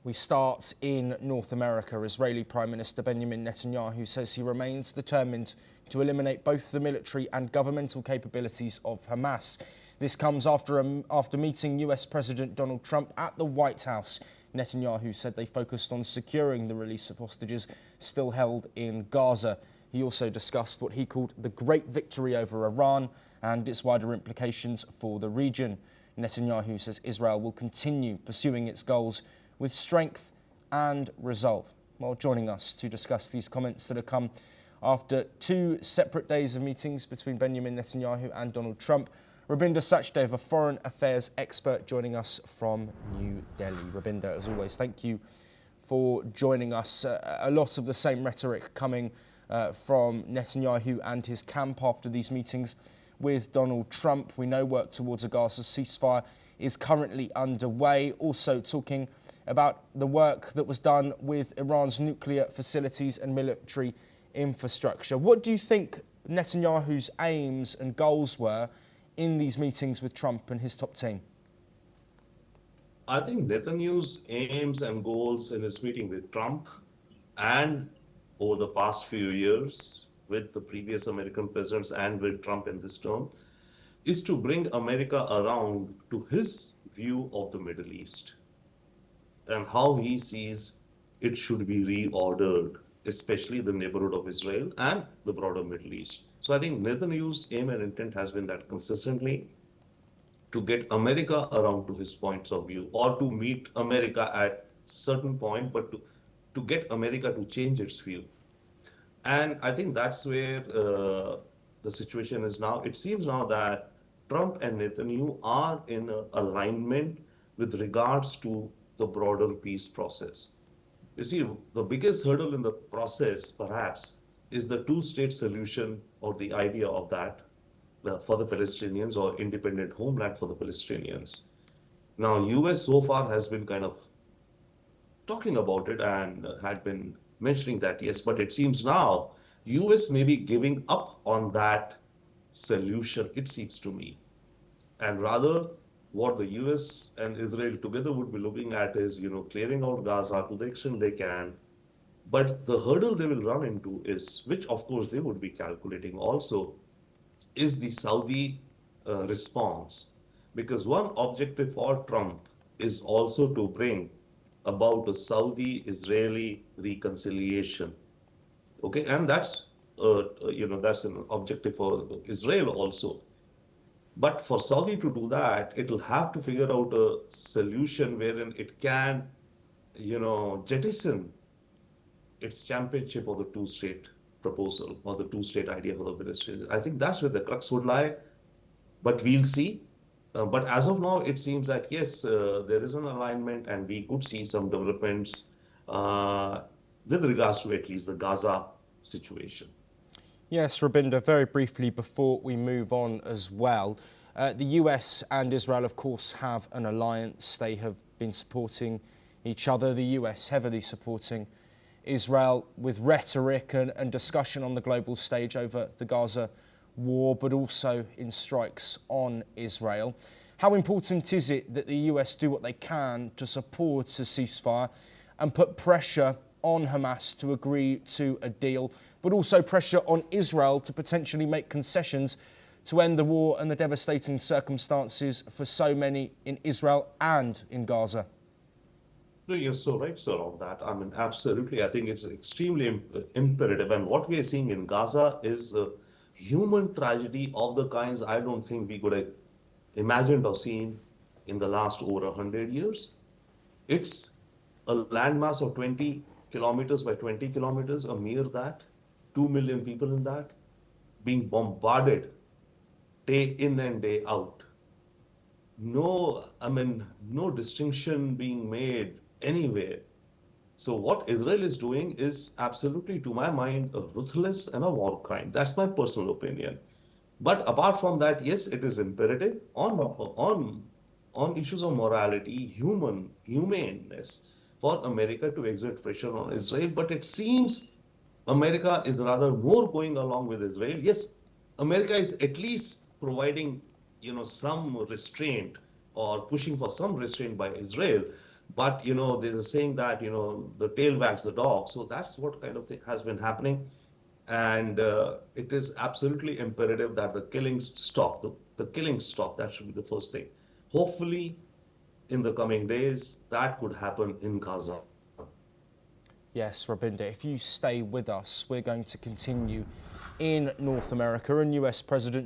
We start in North America. Israeli Prime Minister Benjamin Netanyahu says he remains determined to eliminate both the military and governmental capabilities of Hamas. This comes after meeting US President Donald Trump at the White House. Netanyahu said they focused on securing the release of hostages still held in Gaza. He also discussed what he called the great victory over Iran and its wider implications for the region. Netanyahu says Israel will continue pursuing its goals with strength and resolve. Well, joining us to discuss these comments that have come after 2 separate days of meetings between Benjamin Netanyahu and Donald Trump, Rabinder Sachdev, a foreign affairs expert, joining us from New Delhi. Rabinder, as always, thank you for joining us. A lot of the same rhetoric coming from Netanyahu and his camp after these meetings with Donald Trump. We know work towards a Gaza ceasefire is currently underway. Also talking about the work that was done with Iran's nuclear facilities and military infrastructure. What do you think Netanyahu's aims and goals were in these meetings with Trump and his top team? I think Netanyahu's aims and goals in his meeting with Trump and over the past few years with the previous American presidents and with Trump in this term is to bring America around to his view of the Middle East and how he sees it should be reordered, especially the neighborhood of Israel and the broader Middle East. So I think Netanyahu's aim and intent has been that consistently to get America around to his points of view, or to meet America at certain point, but to get America to change its view. And I think that's where the situation is now. It seems now that Trump and Netanyahu are in alignment with regards to the broader peace process. You see, the biggest hurdle in the process, perhaps, is the two-state solution, or the idea of that for the Palestinians, or independent homeland for the Palestinians. Now, US so far has been kind of talking about it and had been mentioning that, yes, but it seems now US may be giving up on that solution, it seems to me. And rather, what the US and Israel together would be looking at is, clearing out Gaza to the extent they can. But the hurdle they will run into is, which of course they would be calculating also, is the Saudi response. Because one objective for Trump is also to bring about a Saudi-Israeli reconciliation. Okay, and that's that's an objective for Israel also. But for Saudi to do that, it'll have to figure out a solution wherein it can, jettison its championship of the two-state proposal or the two-state idea for the Palestinians. I think that's where the crux would lie, but we'll see. But as of now, it seems that, yes, there is an alignment and we could see some developments with regards to at least the Gaza situation. Yes, Rabinder, very briefly before we move on as well. The US and Israel, of course, have an alliance. They have been supporting each other, the US heavily supporting Israel with rhetoric and discussion on the global stage over the Gaza war, but also in strikes on Israel. How important is it that the US do what they can to support a ceasefire and put pressure on Hamas to agree to a deal, but also pressure on Israel to potentially make concessions to end the war and the devastating circumstances for so many in Israel and in Gaza? No, you're so right, sir, on that. I mean, absolutely. I think it's extremely imperative. And what we are seeing in Gaza is a human tragedy of the kinds I don't think we could have imagined or seen in the last over 100 years. It's a landmass of 20 kilometers by 20 kilometers, a mere that, 2 million people in that, being bombarded day in and day out. No distinction being made anywhere. So what Israel is doing is absolutely, to my mind, a ruthless and a war crime. That's my personal opinion. But apart from that, yes, it is imperative on issues of morality, humaneness, for America to exert pressure on Israel. But it seems America is rather more going along with Israel. Yes, America is at least providing, some restraint or pushing for some restraint by Israel. But, there's a saying that, the tail wags the dog. So that's what kind of thing has been happening. And it is absolutely imperative that the killings stop. The killings stop. That should be the first thing. Hopefully, in the coming days, that could happen in Gaza. Yes, Rabinder, if you stay with us, we're going to continue in North America, and US President